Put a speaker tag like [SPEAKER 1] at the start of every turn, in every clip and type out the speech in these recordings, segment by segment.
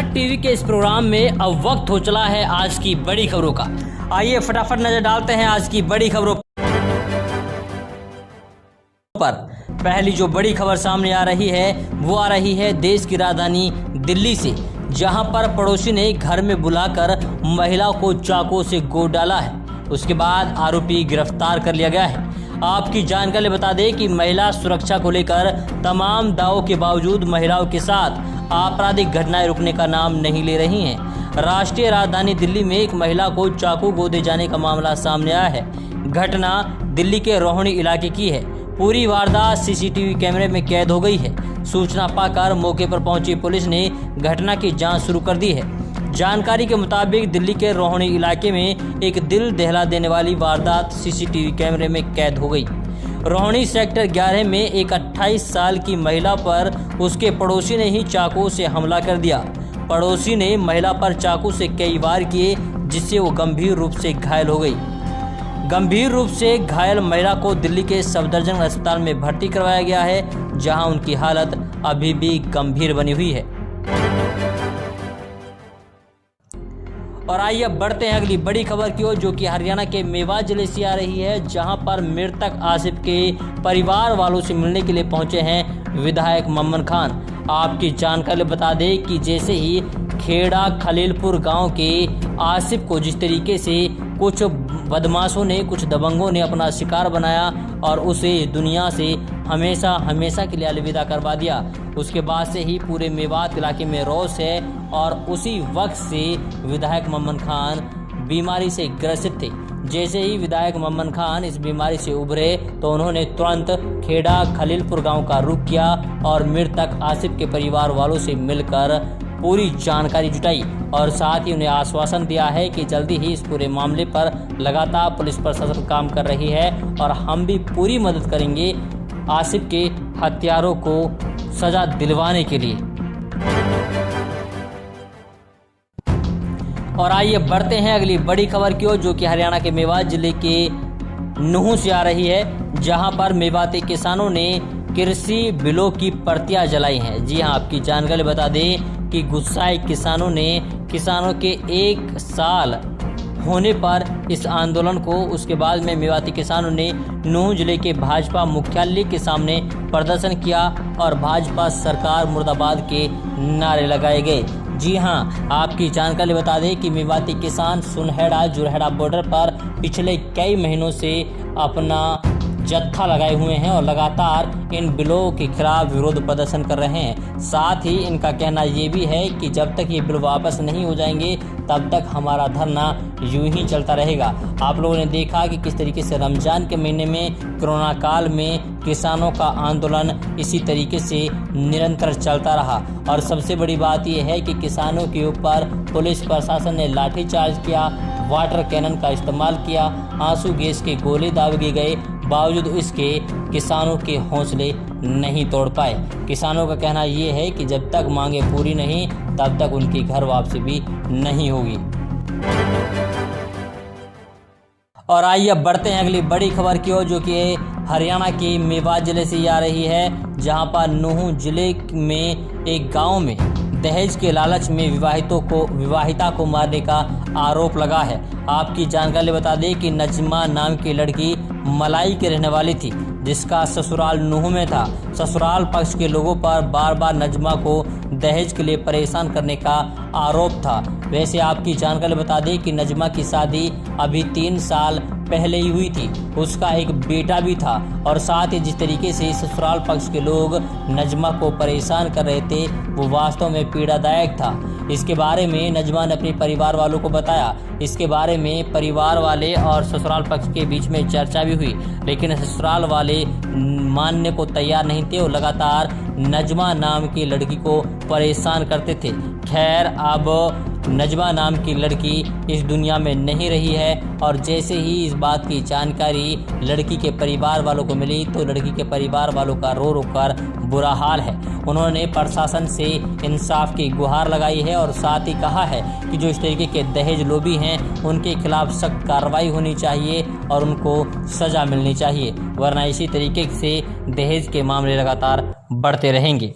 [SPEAKER 1] Bharat TV के इस programme में अब वक्त हो चला है आज की बड़ी खबरों का। आइए फटाफट नजर डालते हैं आज की बड़ी खबरों पर। पहली जो बड़ी खबर सामने आ रही है वो आ रही है देश की राजधानी दिल्ली से, जहां पर पड़ोसी ने घर में बुलाकर महिला को चाकू से गोद डाला है। उसके बाद आरोपी गिरफ्तार कर लिया गया है। आपकी जानकारी बता दें कि महिला सुरक्षा को लेकर तमाम दावों के बावजूद महिलाओं के साथ आपराधिक घटनाएं रुकने का नाम नहीं ले रही हैं। राष्ट्रीय राजधानी दिल्ली में एक महिला को चाकू गोदे जाने का मामला सामने आया है। घटना दिल्ली के रोहिणी इलाके की है। पूरी वारदात सीसीटीवी कैमरे में कैद हो गई है। सूचना पाकर मौके पर पहुंची पुलिस ने घटना की जांच शुरू कर दी है। जानकारी के मुताबिक दिल्ली के रोहिणी इलाके में एक दिल दहला देने वाली वारदात सीसीटीवी कैमरे में कैद हो गई। रोहिणी सेक्टर 11 में एक 28 साल की महिला पर उसके पड़ोसी ने ही चाकू से हमला कर दिया। पड़ोसी ने महिला पर चाकू से कई वार किए, जिससे वो गंभीर रूप से घायल हो गई। गंभीर रूप से घायल महिला को दिल्ली के सफदरजंग अस्पताल में भर्ती करवाया गया है, जहां उनकी हालत अभी भी गंभीर बनी हुई है। और आइए अब बढ़ते हैं अगली बड़ी खबर की ओर, जो कि हरियाणा के मेवात जिले से आ रही है, जहां पर मृतक आसिफ के परिवार वालों से मिलने के लिए पहुंचे हैं विधायक मम्मन खान। आपकी जानकारी बता दें कि जैसे ही खेड़ा खलीलपुर गांव के आसिफ को जिस तरीके से कुछ बदमाशों ने, कुछ दबंगों ने अपना शिकार बनाया और उसे दुनिया से हमेशा के लिए अलविदा करवा दिया, उसके बाद से ही पूरे मेवात इलाके में रोष है। और उसी वक्त से विधायक मम्मन खान बीमारी से ग्रसित थे। जैसे ही विधायक मम्मन खान इस बीमारी से उभरे तो उन्होंने तुरंत खेड़ा खलीलपुर गांव का रुख किया और मृतक आसिफ के परिवार वालों से मिलकर पूरी जानकारी जुटाई और साथ ही उन्हें आश्वासन दिया है कि जल्दी ही इस पूरे मामले पर लगातार पुलिस प्रशासन काम कर रही है और हम भी पूरी मदद करेंगे आसिफ के हत्यारों को सजा दिलवाने के लिए। और आइए बढ़ते हैं अगली बड़ी खबर की ओर, जो कि हरियाणा के मेवात जिले के नूहू से आ रही है, जहां पर मेवाती किसानों ने कृषि बिलों की प्रतियां जलाई हैं। जी हां, आपकी जानकारी बता दें कि गुस्साए किसानों ने किसानों के 1 साल होने पर इस आंदोलन को, उसके बाद में मेवाती किसानों ने नूहू जिले के भाजपा मुख्यालय के सामने प्रदर्शन किया और भाजपा सरकार मुर्दाबाद के नारे लगाए गए। जी हां, आपकी जानकारी बता दें कि मेवाती किसान सुनहेड़ा जुरहेड़ा बॉर्डर पर पिछले कई महीनों से अपना जत्था लगाए हुए हैं और लगातार इन बिलों के खिलाफ विरोध प्रदर्शन कर रहे हैं। साथ ही इनका कहना ये भी है कि जब तक ये बिल वापस नहीं हो जाएंगे तब तक हमारा धरना यूं ही चलता रहेगा। आप लोगों ने देखा कि किस तरीके से रमजान के महीने में, कोरोना काल में किसानों का आंदोलन इसी तरीके से निरंतर चलता रहा और सबसे बड़ी बात यह है कि किसानों के ऊपर पुलिस प्रशासन ने लाठीचार्ज किया, वाटर कैनन का इस्तेमाल किया, आंसू गैस के गोले दागे गए, बावजूद इसके किसानों के हौसले नहीं तोड़ पाए। किसानों का कहना यह है कि जब तक मांगे पूरी नहीं तब तक उनकी घर वापसी भी नहीं होगी। और आइए अब बढ़ते हैं अगली बड़ी खबर की ओर, जो कि हरियाणा के मेवात जिले से आ रही है, जहां पर नूहू जिले में एक गांव में दहेज के लालच में विवाहिता को मारने का आरोप लगा है। आपकी जानकारी बता दें कि नजमा नाम की लड़की मलाई की रहने वाली थी, जिसका ससुराल नूहू में था। ससुराल पक्ष के लोगों पर बार बार नजमा को दहेज के लिए परेशान करने का आरोप था। वैसे आपकी जानकारी बता दें कि नजमा की शादी अभी 3 साल पहले ही हुई थी। उसका एक बेटा भी था और साथ ही जिस तरीके से ससुराल पक्ष के लोग नजमा को परेशान कर रहे थे वो वास्तव में पीड़ादायक था। इसके बारे में नजमा ने अपने परिवार वालों को बताया। इसके बारे में परिवार वाले और ससुराल पक्ष के बीच में चर्चा भी हुई, लेकिन ससुराल वाले मानने को तैयार नहीं थे और लगातार नजमा नाम की लड़की को परेशान करते थे। खैर, अब नजमा नाम की लड़की इस दुनिया में नहीं रही है और जैसे ही इस बात की जानकारी लड़की के परिवार वालों को मिली तो लड़की के परिवार वालों का रो रो कर बुरा हाल है। उन्होंने प्रशासन से इंसाफ की गुहार लगाई है और साथ ही कहा है कि जो इस तरीके के दहेज लोभी हैं उनके खिलाफ सख्त कार्रवाई होनी चाहिए और उनको सजा मिलनी चाहिए, वरना इसी तरीके से दहेज के मामले लगातार बढ़ते रहेंगे।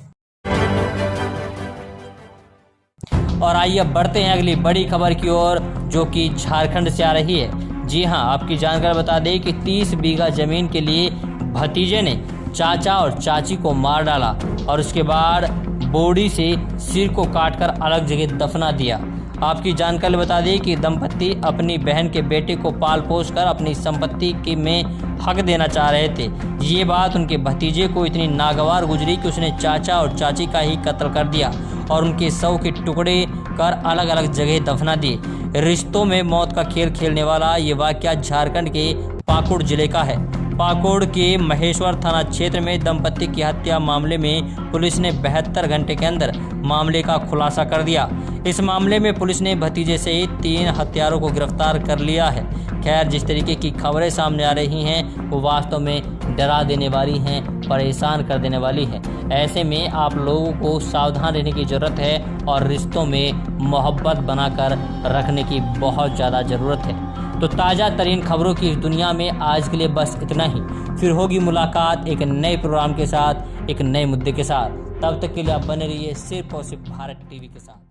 [SPEAKER 1] और आइए अब बढ़ते हैं अगली बड़ी खबर की ओर, जो कि झारखंड से आ रही है। जी हां, आपकी जानकारी बता दें कि 30 बीघा जमीन के लिए भतीजे ने चाचा और चाची को मार डाला और उसके बाद बोरी से सिर को काटकर अलग जगह दफना दिया। आपकी जानकारी बता दें कि दंपति अपनी बहन के बेटे को पाल पोस कर अपनी संपत्ति में हक देना चाह रहे थे। ये बात उनके भतीजे को इतनी नागवार गुजरी कि उसने चाचा और चाची का ही कत्ल कर दिया और उनके शव के टुकड़े कर अलग अलग जगह दफना दिए। रिश्तों में मौत का खेल खेलने वाला ये वाकया झारखंड के पाकुड़ जिले का है। पाकुड़ के महेश्वर थाना क्षेत्र में दंपति की हत्या मामले में पुलिस ने 72 घंटे के अंदर मामले का खुलासा कर दिया। इस मामले में पुलिस ने भतीजे सहित 3 हत्यारों को गिरफ्तार कर लिया है। खैर, जिस तरीके की खबरें सामने आ रही हैं वो वास्तव में डरा देने वाली हैं, परेशान कर देने वाली है। ऐसे में आप लोगों को सावधान रहने की ज़रूरत है और रिश्तों में मोहब्बत बनाकर रखने की बहुत ज़्यादा ज़रूरत है। तो ताज़ा तरीन खबरों की इस दुनिया में आज के लिए बस इतना ही। फिर होगी मुलाकात एक नए प्रोग्राम के साथ, एक नए मुद्दे के साथ। तब तक के लिए आप बने रहिए सिर्फ और सिर्फ भारत टीवी के साथ।